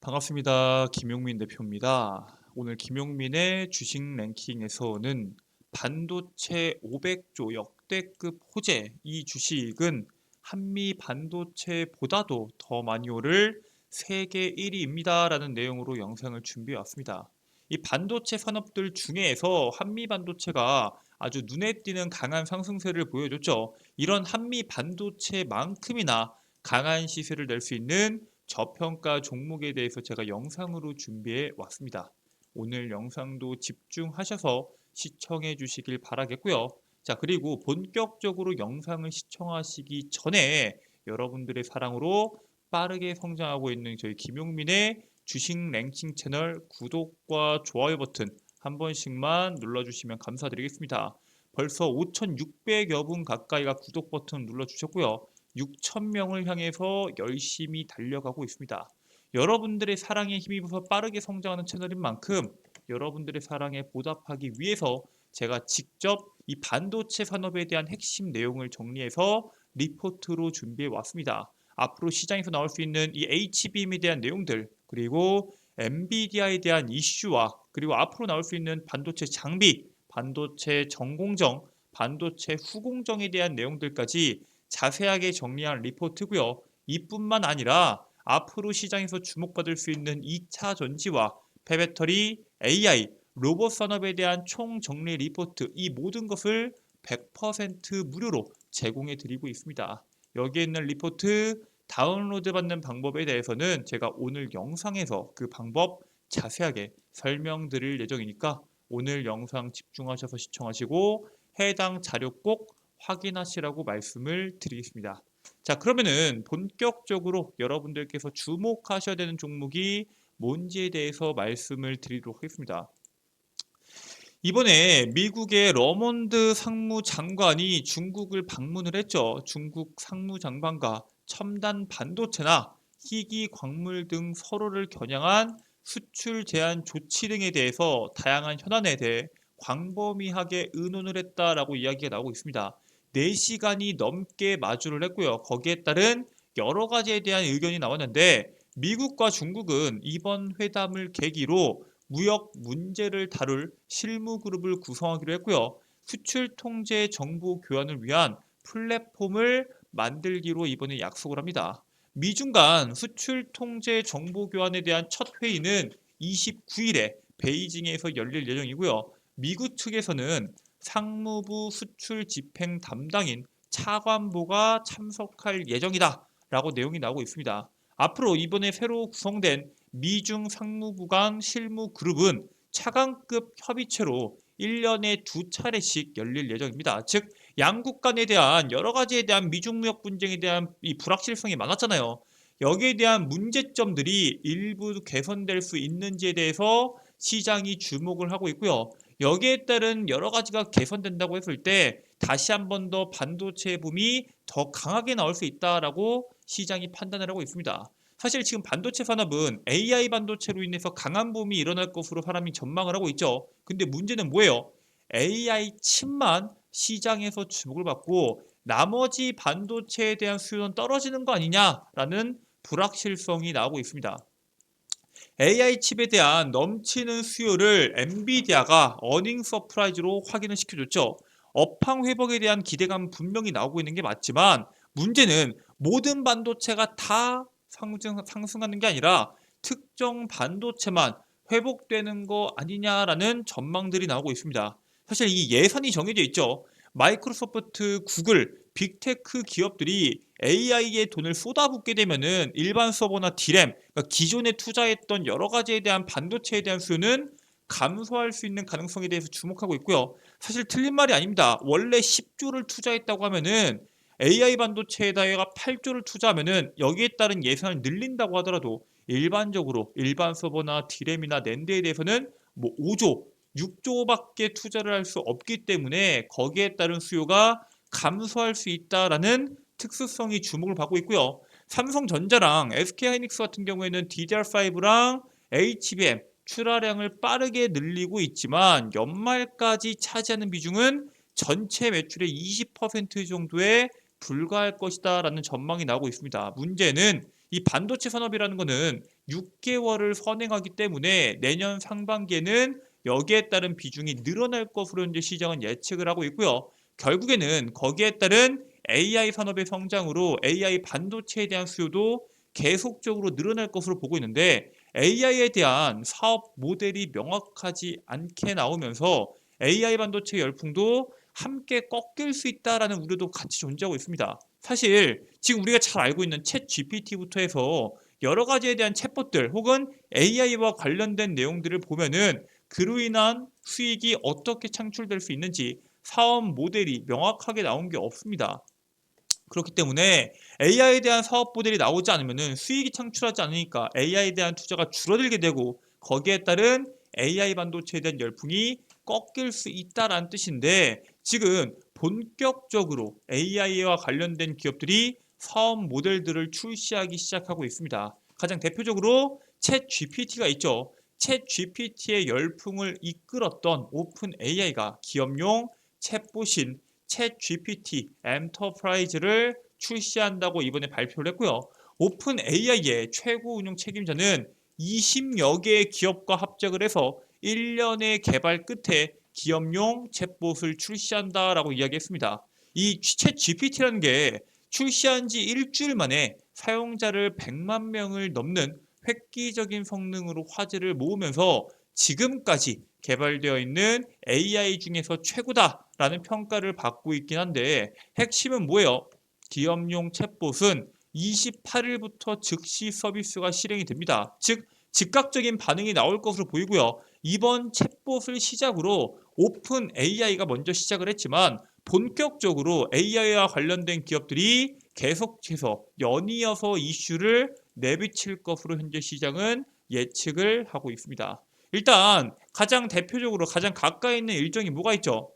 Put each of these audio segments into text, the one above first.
반갑습니다. 김용민 대표입니다. 오늘 김용민의 주식 랭킹에서는 반도체 500조 역대급 호재 이 주식은 한미 반도체보다도 더 많이 오를 세계 1위입니다. 라는 내용으로 영상을 준비해 왔습니다. 이 반도체 산업들 중에서 한미 반도체가 아주 눈에 띄는 강한 상승세를 보여줬죠. 이런 한미 반도체만큼이나 강한 시세를 낼 수 있는 저평가 종목에 대해서 제가 영상으로 준비해 왔습니다. 오늘 영상도 집중하셔서 시청해 주시길 바라겠고요. 자, 그리고 본격적으로 영상을 시청하시기 전에 여러분들의 사랑으로 빠르게 성장하고 있는 저희 김용민의 주식 랭킹 채널 구독과 좋아요 버튼 한 번씩만 눌러주시면 감사드리겠습니다. 벌써 5,600여 분 가까이가 구독 버튼 눌러주셨고요. 6,000명을 향해서 열심히 달려가고 있습니다. 여러분들의 사랑에 힘입어서 빠르게 성장하는 채널인 만큼 여러분들의 사랑에 보답하기 위해서 제가 직접 이 반도체 산업에 대한 핵심 내용을 정리해서 리포트로 준비해 왔습니다. 앞으로 시장에서 나올 수 있는 이 HBM에 대한 내용들, 그리고 엔비디아에 대한 이슈와 그리고 앞으로 나올 수 있는 반도체 장비, 반도체 전공정, 반도체 후공정에 대한 내용들까지 자세하게 정리한 리포트고요. 이뿐만 아니라 앞으로 시장에서 주목받을 수 있는 2차 전지와 폐배터리, AI, 로봇 산업에 대한 총정리 리포트 이 모든 것을 100% 무료로 제공해 드리고 있습니다. 여기에 있는 리포트 다운로드 받는 방법에 대해서는 제가 오늘 영상에서 그 방법 자세하게 설명드릴 예정이니까 오늘 영상 집중하셔서 시청하시고 해당 자료 꼭 확인하시라고 말씀을 드리겠습니다. 자, 그러면은 본격적으로 여러분들께서 주목하셔야 되는 종목이 뭔지에 대해서 말씀을 드리도록 하겠습니다. 이번에 미국의 러몬드 상무장관이 중국을 방문을 했죠. 중국 상무장관과 첨단 반도체나 희귀 광물 등 서로를 겨냥한 수출 제한 조치 등에 대해서 다양한 현안에 대해 광범위하게 의논을 했다라고 이야기가 나오고 있습니다. 4시간이 넘게 마주를 했고요. 거기에 따른 여러 가지에 대한 의견이 나왔는데 미국과 중국은 이번 회담을 계기로 무역 문제를 다룰 실무 그룹을 구성하기로 했고요. 수출 통제 정보 교환을 위한 플랫폼을 만들기로 이번에 약속을 합니다. 미중 간 수출 통제 정보 교환에 대한 첫 회의는 29일에 베이징에서 열릴 예정이고요. 미국 측에서는 상무부 수출 집행 담당인 차관보가 참석할 예정이다 라고 내용이 나오고 있습니다. 앞으로 이번에 새로 구성된 미중 상무부 간 실무 그룹은 차관급 협의체로 1년에 2차례씩 열릴 예정입니다. 즉 양국 간에 대한 여러 가지에 대한 미중 무역 분쟁에 대한 이 불확실성이 많았잖아요. 여기에 대한 문제점들이 일부 개선될 수 있는지에 대해서 시장이 주목을 하고 있고요. 여기에 따른 여러 가지가 개선된다고 했을 때 다시 한 번 더 반도체 붐이 더 강하게 나올 수 있다라고 시장이 판단을 하고 있습니다. 사실 지금 반도체 산업은 AI 반도체로 인해서 강한 붐이 일어날 것으로 사람이 전망을 하고 있죠. 근데 문제는 뭐예요? AI 칩만 시장에서 주목을 받고 나머지 반도체에 대한 수요는 떨어지는 거 아니냐라는 불확실성이 나오고 있습니다. AI 칩에 대한 넘치는 수요를 엔비디아가 어닝 서프라이즈로 확인을 시켜줬죠. 업황 회복에 대한 기대감 분명히 나오고 있는 게 맞지만 문제는 모든 반도체가 다 상승하는 게 아니라 특정 반도체만 회복되는 거 아니냐라는 전망들이 나오고 있습니다. 사실 이 예산이 정해져 있죠. 마이크로소프트, 구글, 빅테크 기업들이 AI에 돈을 쏟아붓게 되면은 일반 서버나 디램, 그러니까 기존에 투자했던 여러 가지에 대한 반도체에 대한 수요는 감소할 수 있는 가능성에 대해서 주목하고 있고요. 사실 틀린 말이 아닙니다. 원래 10조를 투자했다고 하면은 AI 반도체에다가 8조를 투자하면은 여기에 따른 예산을 늘린다고 하더라도 일반적으로 일반 서버나 디램이나 낸드에 대해서는 뭐 5조, 6조밖에 투자를 할 수 없기 때문에 거기에 따른 수요가 감소할 수 있다라는 특수성이 주목을 받고 있고요. 삼성전자랑 SK하이닉스 같은 경우에는 DDR5랑 HBM 출하량을 빠르게 늘리고 있지만 연말까지 차지하는 비중은 전체 매출의 20% 정도에 불과할 것이다 라는 전망이 나오고 있습니다. 문제는 이 반도체 산업이라는 것은 6개월을 선행하기 때문에 내년 상반기에는 여기에 따른 비중이 늘어날 것으로 현재 시장은 예측을 하고 있고요. 결국에는 거기에 따른 AI 산업의 성장으로 AI 반도체에 대한 수요도 계속적으로 늘어날 것으로 보고 있는데 AI에 대한 사업 모델이 명확하지 않게 나오면서 AI 반도체 열풍도 함께 꺾일 수 있다라는 우려도 같이 존재하고 있습니다. 사실 지금 우리가 잘 알고 있는 챗 GPT부터 해서 여러 가지에 대한 챗봇들 혹은 AI와 관련된 내용들을 보면은 그로 인한 수익이 어떻게 창출될 수 있는지 사업 모델이 명확하게 나온 게 없습니다. 그렇기 때문에 AI에 대한 사업 모델이 나오지 않으면 수익이 창출하지 않으니까 AI에 대한 투자가 줄어들게 되고 거기에 따른 AI 반도체에 대한 열풍이 꺾일 수 있다라는 뜻인데 지금 본격적으로 AI와 관련된 기업들이 사업 모델들을 출시하기 시작하고 있습니다. 가장 대표적으로 챗 GPT가 있죠. 챗 GPT의 열풍을 이끌었던 오픈 AI가 기업용 챗봇인 챗 GPT 엔터프라이즈를 출시한다고 이번에 발표를 했고요. 오픈 AI의 최고 운영 책임자는 20여 개의 기업과 합작을 해서 1년의 개발 끝에 기업용 챗봇을 출시한다라고 이야기했습니다. 이 챗 GPT라는 게 출시한 지 일주일 만에 사용자를 100만 명을 넘는 획기적인 성능으로 화제를 모으면서 지금까지 개발되어 있는 AI 중에서 최고다라는 평가를 받고 있긴 한데 핵심은 뭐예요? 기업용 챗봇은 28일부터 즉시 서비스가 실행이 됩니다. 즉 즉각적인 반응이 나올 것으로 보이고요. 이번 챗봇을 시작으로 오픈 AI가 먼저 시작을 했지만 본격적으로 AI와 관련된 기업들이 계속해서 연이어서 이슈를 내비칠 것으로 현재 시장은 예측을 하고 있습니다. 일단 가장 대표적으로 가장 가까이 있는 일정이 뭐가 있죠?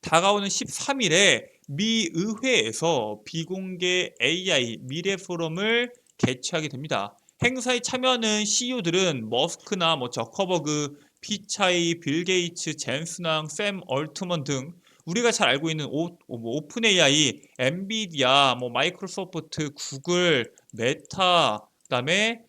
다가오는 13일에 미 의회에서 비공개 AI 미래 포럼을 개최하게 됩니다. 행사에 참여하는 CEO들은 머스크나 저커버그, 피차이, 빌 게이츠, 젠슨왕, 샘 얼트먼 등 우리가 잘 알고 있는 오픈 AI, 엔비디아, 마이크로소프트, 구글, 메타, 그다음에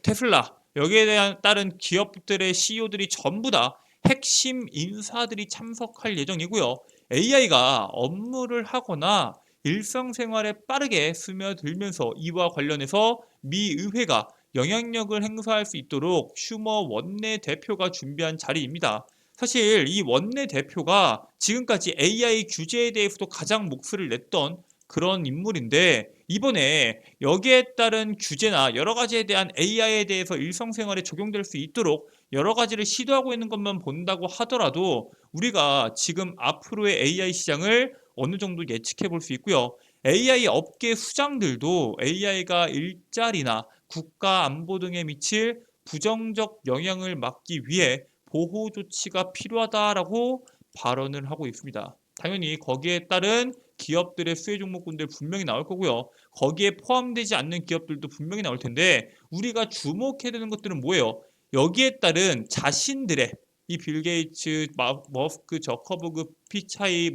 테슬라 여기에 대한 따른 기업들의 CEO들이 전부 다 핵심 인사들이 참석할 예정이고요. AI가 업무를 하거나 일상생활에 빠르게 스며들면서 이와 관련해서 미 의회가 영향력을 행사할 수 있도록 슈머 원내대표가 준비한 자리입니다. 사실 이 원내대표가 지금까지 AI 규제에 대해서도 가장 목소리를 냈던 그런 인물인데 이번에 여기에 따른 규제나 여러 가지에 대한 AI에 대해서 일상생활에 적용될 수 있도록 여러 가지를 시도하고 있는 것만 본다고 하더라도 우리가 지금 앞으로의 AI 시장을 어느 정도 예측해 볼 수 있고요. AI 업계 수장들도 AI가 일자리나 국가 안보 등에 미칠 부정적 영향을 막기 위해 보호 조치가 필요하다라고 발언을 하고 있습니다. 당연히 거기에 따른 기업들의 수혜 종목군들 분명히 나올 거고요. 거기에 포함되지 않는 기업들도 분명히 나올 텐데 우리가 주목해야 되는 것들은 뭐예요? 여기에 따른 자신들의 이 빌 게이츠, 머스크, 저커버그, 피차이,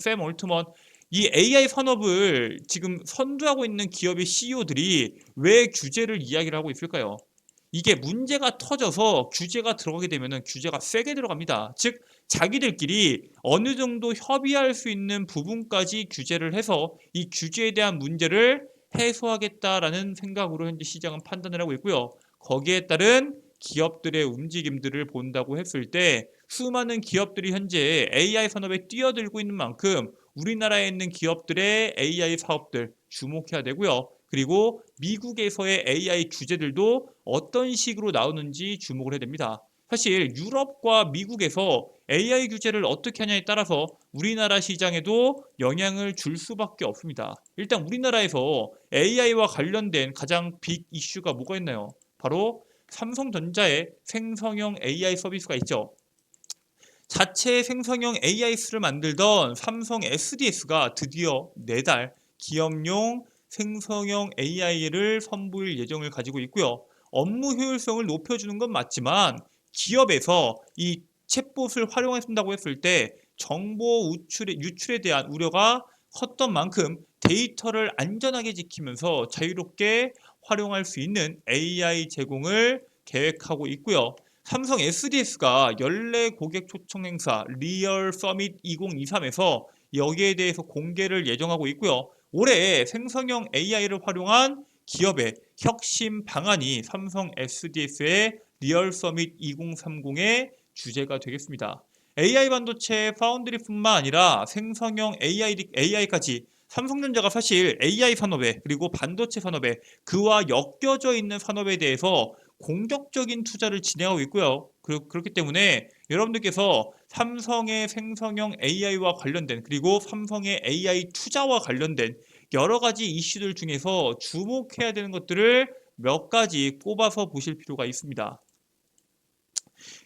샘 올트먼 이 AI 산업을 지금 선두하고 있는 기업의 CEO들이 왜 규제를 이야기를 하고 있을까요? 이게 문제가 터져서 규제가 들어가게 되면 규제가 세게 들어갑니다. 즉 자기들끼리 어느 정도 협의할 수 있는 부분까지 규제를 해서 이 규제에 대한 문제를 해소하겠다라는 생각으로 현재 시장은 판단을 하고 있고요. 거기에 따른 기업들의 움직임들을 본다고 했을 때 수많은 기업들이 현재 AI 산업에 뛰어들고 있는 만큼 우리나라에 있는 기업들의 AI 사업들 주목해야 되고요. 그리고 미국에서의 AI 규제들도 어떤 식으로 나오는지 주목을 해야 됩니다. 사실 유럽과 미국에서 AI 규제를 어떻게 하냐에 따라서 우리나라 시장에도 영향을 줄 수밖에 없습니다. 일단 우리나라에서 AI와 관련된 가장 빅 이슈가 뭐가 있나요? 바로 삼성전자의 생성형 AI 서비스가 있죠. 자체 생성형 AIS를 만들던 삼성 SDS가 드디어 내달 기업용 생성형 AI를 선보일 예정을 가지고 있고요. 업무 효율성을 높여주는 건 맞지만 기업에서 이 챗봇을 활용한다고 했을 때 정보 유출에 대한 우려가 컸던 만큼 데이터를 안전하게 지키면서 자유롭게 활용할 수 있는 AI 제공을 계획하고 있고요. 삼성 SDS가 연례 고객 초청 행사 리얼 서밋 2023에서 여기에 대해서 공개를 예정하고 있고요. 올해 생성형 AI를 활용한 기업의 혁신 방안이 삼성 SDS의 리얼 서밋 2030의 주제가 되겠습니다. AI 반도체 파운드리뿐만 아니라 생성형 AI까지 삼성전자가 사실 AI 산업에 그리고 반도체 산업에 그와 엮여져 있는 산업에 대해서 공격적인 투자를 진행하고 있고요. 그렇기 때문에 여러분들께서 삼성의 생성형 AI와 관련된 그리고 삼성의 AI 투자와 관련된 여러 가지 이슈들 중에서 주목해야 되는 것들을 몇 가지 꼽아서 보실 필요가 있습니다.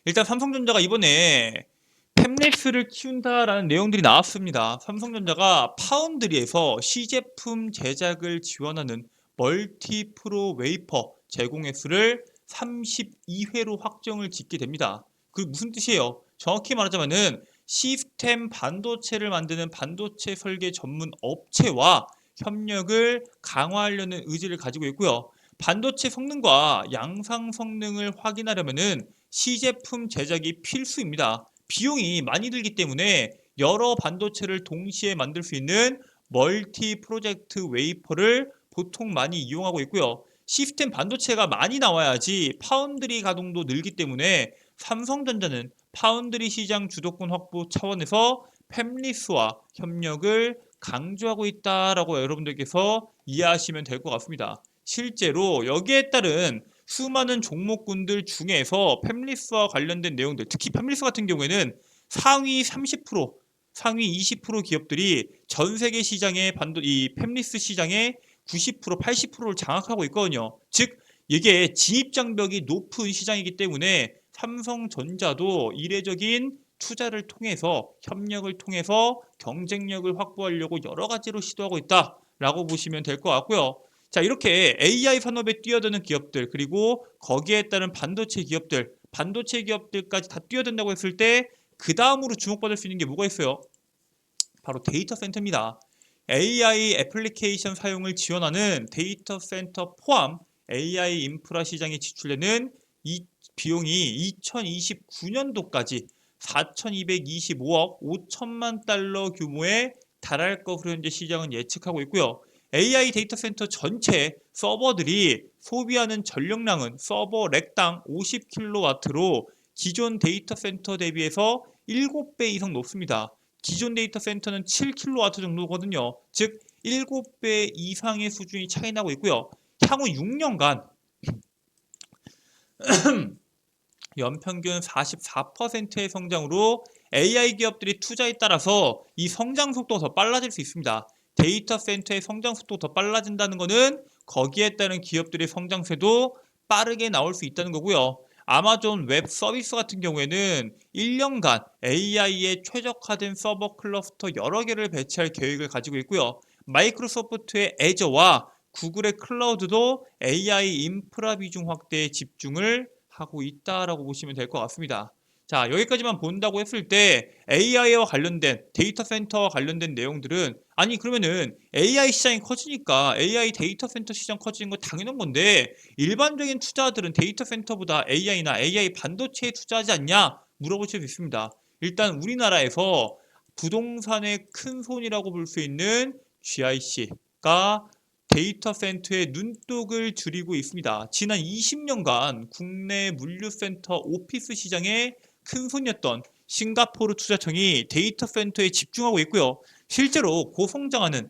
일단 삼성전자가 이번에 팹리스를 키운다라는 내용들이 나왔습니다. 삼성전자가 파운드리에서 시제품 제작을 지원하는 멀티프로 웨이퍼 제공 횟수를 32회로 확정을 짓게 됩니다. 그게 무슨 뜻이에요? 정확히 말하자면은 시스템 반도체를 만드는 반도체 설계 전문 업체와 협력을 강화하려는 의지를 가지고 있고요. 반도체 성능과 양상 성능을 확인하려면은 시제품 제작이 필수입니다. 비용이 많이 들기 때문에 여러 반도체를 동시에 만들 수 있는 멀티 프로젝트 웨이퍼를 보통 많이 이용하고 있고요. 시스템 반도체가 많이 나와야지 파운드리 가동도 늘기 때문에 삼성전자는 파운드리 시장 주도권 확보 차원에서 팹리스와 협력을 강조하고 있다라고 여러분들께서 이해하시면 될 것 같습니다. 실제로 여기에 따른 수많은 종목군들 중에서 팹리스와 관련된 내용들, 특히 팹리스 같은 경우에는 상위 30%, 상위 20% 기업들이 전 세계 시장의 이 팹리스 시장의 90%, 80%를 장악하고 있거든요. 즉 이게 진입 장벽이 높은 시장이기 때문에 삼성전자도 이례적인 투자를 통해서 협력을 통해서 경쟁력을 확보하려고 여러 가지로 시도하고 있다라고 보시면 될 것 같고요. 자, 이렇게 AI 산업에 뛰어드는 기업들 그리고 거기에 따른 반도체 기업들까지 다 뛰어든다고 했을 때 그 다음으로 주목받을 수 있는 게 뭐가 있어요? 바로 데이터 센터입니다. AI 애플리케이션 사용을 지원하는 데이터 센터 포함 AI 인프라 시장에 지출되는 이 비용이 2029년도까지 4,225억 5천만 달러 규모에 달할 것으로 현재 시장은 예측하고 있고요. AI 데이터 센터 전체 서버들이 소비하는 전력량은 서버 렉당 50kW로 기존 데이터 센터 대비해서 7배 이상 높습니다. 기존 데이터 센터는 7kW 정도거든요. 즉 7배 이상의 수준이 차이 나고 있고요. 향후 6년간 연평균 44%의 성장으로 AI 기업들이 투자에 따라서 이 성장 속도가 더 빨라질 수 있습니다. 데이터 센터의 성장 속도가 더 빨라진다는 것은 거기에 따른 기업들의 성장세도 빠르게 나올 수 있다는 거고요. 아마존 웹 서비스 같은 경우에는 1년간 AI에 최적화된 서버 클러스터 여러 개를 배치할 계획을 가지고 있고요. 마이크로소프트의 애저와 구글의 클라우드도 AI 인프라 비중 확대에 집중을 하고 있다라고 보시면 될 것 같습니다. 자, 여기까지만 본다고 했을 때 AI와 관련된 데이터 센터와 관련된 내용들은 아니 그러면은 AI 시장이 커지니까 AI 데이터 센터 시장 커지는 거 당연한 건데 일반적인 투자들은 데이터 센터보다 AI나 AI 반도체에 투자하지 않냐 물어보실 수 있습니다. 일단 우리나라에서 부동산의 큰 손이라고 볼 수 있는 GIC가 데이터 센터의 눈독을 들이고 있습니다. 지난 20년간 국내 물류센터 오피스 시장의 큰손이었던 싱가포르 투자청이 데이터 센터에 집중하고 있고요. 실제로 고성장하는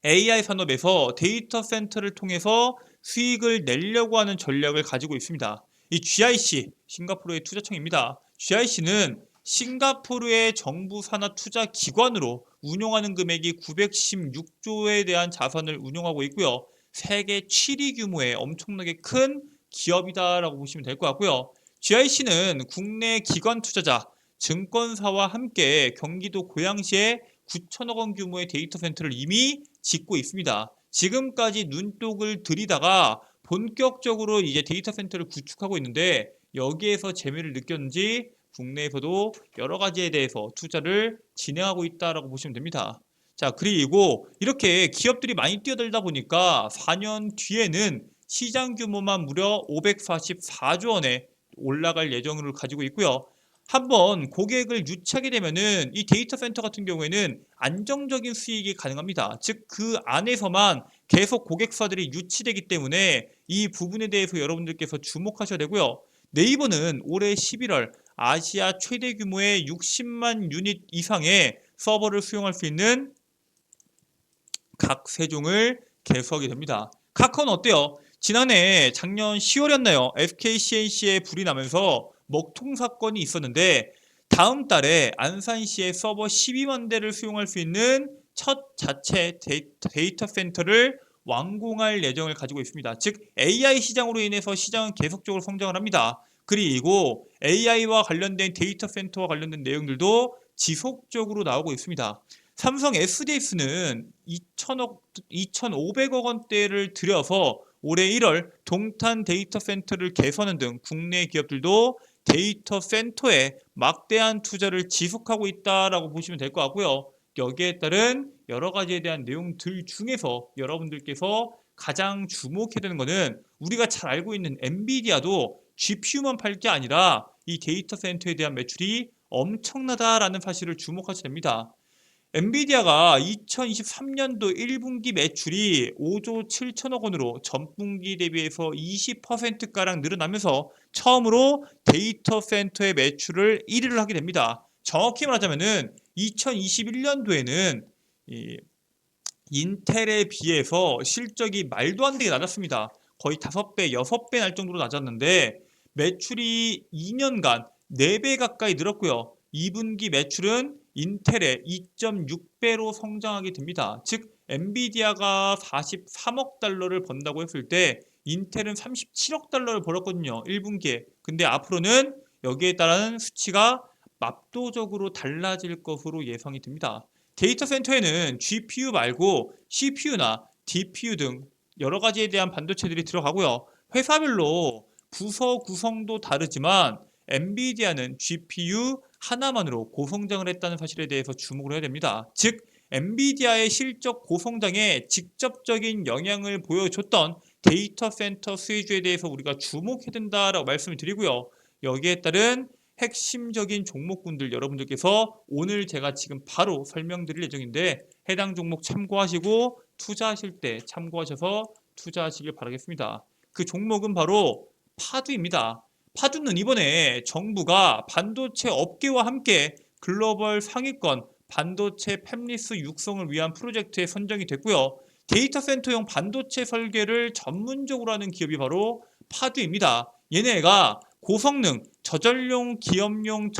AI 산업에서 데이터 센터를 통해서 수익을 내려고 하는 전략을 가지고 있습니다. 이 GIC, 싱가포르의 투자청입니다. GIC는 싱가포르의 정부 산하 투자 기관으로 운용하는 금액이 916조에 대한 자산을 운용하고 있고요. 세계 7위 규모의 엄청나게 큰 기업이다라고 보시면 될 것 같고요. GIC는 국내 기관 투자자, 증권사와 함께 경기도 고양시에 9천억 원 규모의 데이터 센터를 이미 짓고 있습니다. 지금까지 눈독을 들이다가 본격적으로 이제 데이터 센터를 구축하고 있는데 여기에서 재미를 느꼈는지 국내에서도 여러 가지에 대해서 투자를 진행하고 있다라고 보시면 됩니다. 자, 그리고 이렇게 기업들이 많이 뛰어들다 보니까 4년 뒤에는 시장 규모만 무려 544조 원에 올라갈 예정을 가지고 있고요. 한번 고객을 유치하게 되면은 이 데이터 센터 같은 경우에는 안정적인 수익이 가능합니다. 즉, 그 안에서만 계속 고객사들이 유치되기 때문에 이 부분에 대해서 여러분들께서 주목하셔야 되고요. 네이버는 올해 11월 아시아 최대 규모의 60만 유닛 이상의 서버를 수용할 수 있는 각 세종을 개소하게 됩니다. 카카오는 어때요? 지난해 작년 10월이었나요? SKCNC에 불이 나면서 먹통 사건이 있었는데 다음 달에 안산시에 서버 12만 대를 수용할 수 있는 첫 자체 데이터 센터를 완공할 예정을 가지고 있습니다. 즉 AI 시장으로 인해서 시장은 계속적으로 성장을 합니다. 그리고 AI와 관련된 데이터 센터와 관련된 내용들도 지속적으로 나오고 있습니다. 삼성 SDS는 2,500억 원대를 들여서 올해 1월 동탄 데이터 센터를 개선하는 등 국내 기업들도 데이터 센터에 막대한 투자를 지속하고 있다라고 보시면 될 것 같고요. 여기에 따른 여러 가지에 대한 내용들 중에서 여러분들께서 가장 주목해야 되는 것은 우리가 잘 알고 있는 엔비디아도 GPU만 팔 게 아니라 이 데이터 센터에 대한 매출이 엄청나다라는 사실을 주목하셔야 됩니다. 엔비디아가 2023년도 1분기 매출이 5조 7천억 원으로 전분기 대비해서 20%가량 늘어나면서 처음으로 데이터 센터의 매출을 1위를 하게 됩니다. 정확히 말하자면은 2021년도에는 인텔에 비해서 실적이 말도 안 되게 낮았습니다. 거의 5배, 6배 날 정도로 낮았는데 매출이 2년간 4배 가까이 늘었고요. 2분기 매출은 인텔의 2.6배로 성장하게 됩니다. 즉 엔비디아가 43억 달러를 번다고 했을 때 인텔은 37억 달러를 벌었거든요. 1분기에. 근데 앞으로는 여기에 따른 수치가 압도적으로 달라질 것으로 예상이 됩니다. 데이터 센터에는 GPU 말고 CPU나 DPU 등 여러 가지에 대한 반도체들이 들어가고요. 회사별로 부서 구성도 다르지만 엔비디아는 GPU 하나만으로 고성장을 했다는 사실에 대해서 주목을 해야 됩니다. 즉 엔비디아의 실적 고성장에 직접적인 영향을 보여줬던 데이터 센터 수혜주에 대해서 우리가 주목해야 된다라고 말씀을 드리고요. 여기에 따른 핵심적인 종목군들 여러분들께서 오늘 제가 지금 바로 설명드릴 예정인데 해당 종목 참고하시고 투자하실 때 참고하셔서 투자하시길 바라겠습니다. 그 종목은 바로 파두입니다. 파두는 이번에 정부가 반도체 업계와 함께 글로벌 상위권 반도체 팹리스 육성을 위한 프로젝트에 선정이 됐고요. 데이터 센터용 반도체 설계를 전문적으로 하는 기업이 바로 파두입니다. 얘네가 고성능 저전용 기업용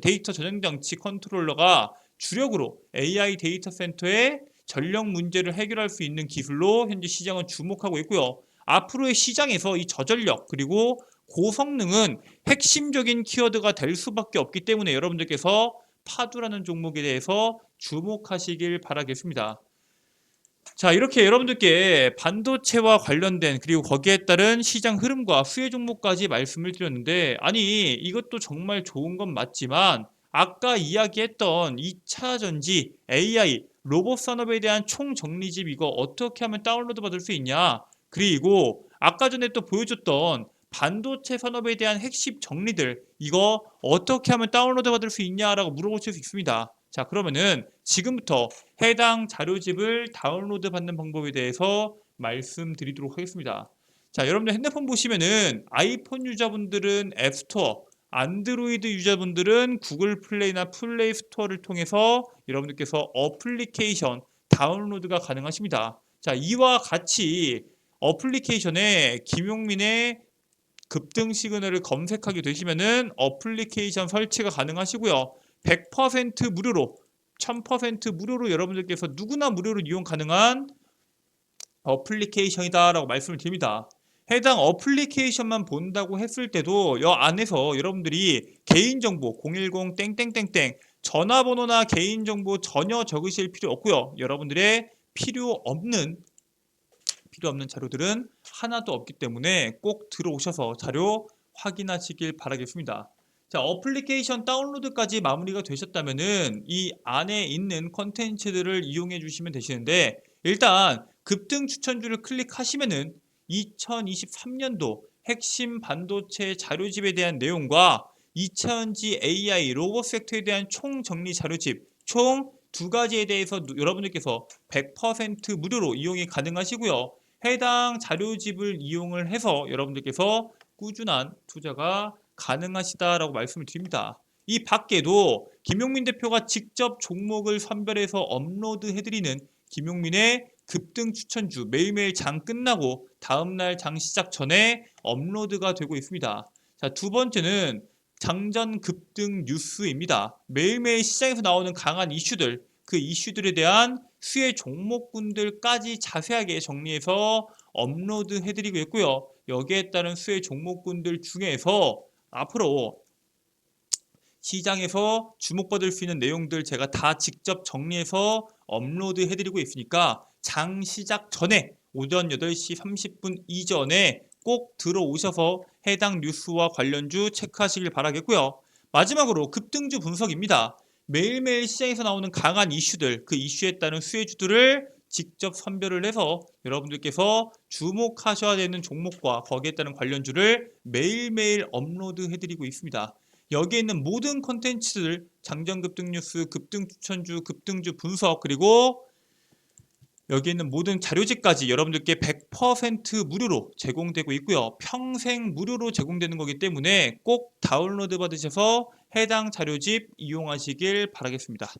데이터 저장 장치 컨트롤러가 주력으로 AI 데이터 센터의 전력 문제를 해결할 수 있는 기술로 현재 시장은 주목하고 있고요. 앞으로의 시장에서 이 저전력 그리고 고성능은 핵심적인 키워드가 될 수밖에 없기 때문에 여러분들께서 파두라는 종목에 대해서 주목하시길 바라겠습니다. 자, 이렇게 여러분들께 반도체와 관련된 그리고 거기에 따른 시장 흐름과 수혜 종목까지 말씀을 드렸는데 아니 이것도 정말 좋은 건 맞지만 아까 이야기했던 2차 전지, AI, 로봇 산업에 대한 총정리집 이거 어떻게 하면 다운로드 받을 수 있냐? 그리고 아까 전에 또 보여줬던 반도체 산업에 대한 핵심 정리들 이거 어떻게 하면 다운로드 받을 수 있냐라고 물어보실 수 있습니다. 자, 그러면은 지금부터 해당 자료집을 다운로드 받는 방법에 대해서 말씀드리도록 하겠습니다. 자, 여러분들 핸드폰 보시면은 아이폰 유저분들은 앱스토어, 안드로이드 유저분들은 구글 플레이나 플레이 스토어를 통해서 여러분들께서 어플리케이션 다운로드가 가능하십니다. 자, 이와 같이 어플리케이션에 김용민의 급등 시그널을 검색하게 되시면은 어플리케이션 설치가 가능하시고요. 100% 무료로 1000% 무료로 여러분들께서 누구나 무료로 이용 가능한 어플리케이션이다라고 말씀을 드립니다. 해당 어플리케이션만 본다고 했을 때도 이 안에서 여러분들이 개인정보 010 땡땡땡땡 전화번호나 개인정보 전혀 적으실 필요 없고요. 여러분들의 필요 없는 자료들은 하나도 없기 때문에 꼭 들어오셔서 자료 확인하시길 바라겠습니다. 자, 어플리케이션 다운로드까지 마무리가 되셨다면은 이 안에 있는 컨텐츠들을 이용해 주시면 되시는데, 일단 급등 추천주를 클릭하시면은 2023년도 핵심 반도체 자료집에 대한 내용과 2000지 AI 로봇 섹터에 대한 총 정리 자료집 총 두 가지에 대해서 여러분들께서 100% 무료로 이용이 가능하시고요. 해당 자료집을 이용을 해서 여러분들께서 꾸준한 투자가 가능하시다라고 말씀을 드립니다. 이 밖에도 김용민 대표가 직접 종목을 선별해서 업로드해드리는 김용민의 급등 추천주 매일매일 장 끝나고 다음날 장 시작 전에 업로드가 되고 있습니다. 자, 두 번째는 장전 급등 뉴스입니다. 매일매일 시장에서 나오는 강한 이슈들, 그 이슈들에 대한 수혜 종목군들까지 자세하게 정리해서 업로드해드리고 있고요. 여기에 따른 수혜 종목군들 중에서 앞으로 시장에서 주목받을 수 있는 내용들 제가 다 직접 정리해서 업로드 해드리고 있으니까 장 시작 전에 오전 8시 30분 이전에 꼭 들어오셔서 해당 뉴스와 관련주 체크하시길 바라겠고요. 마지막으로 급등주 분석입니다. 매일매일 시장에서 나오는 강한 이슈들, 그 이슈에 따른 수혜주들을 직접 선별을 해서 여러분들께서 주목하셔야 되는 종목과 거기에 따른 관련주를 매일매일 업로드 해드리고 있습니다. 여기에 있는 모든 컨텐츠들, 장전 급등 뉴스, 급등 추천주, 급등주 분석, 그리고 여기 있는 모든 자료집까지 여러분들께 100% 무료로 제공되고 있고요. 평생 무료로 제공되는 거기 때문에 꼭 다운로드 받으셔서 해당 자료집 이용하시길 바라겠습니다.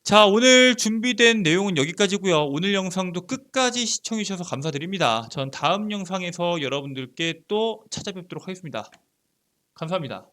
자, 오늘 준비된 내용은 여기까지고요. 오늘 영상도 끝까지 시청해 주셔서 감사드립니다. 전 다음 영상에서 여러분들께 또 찾아뵙도록 하겠습니다. 감사합니다.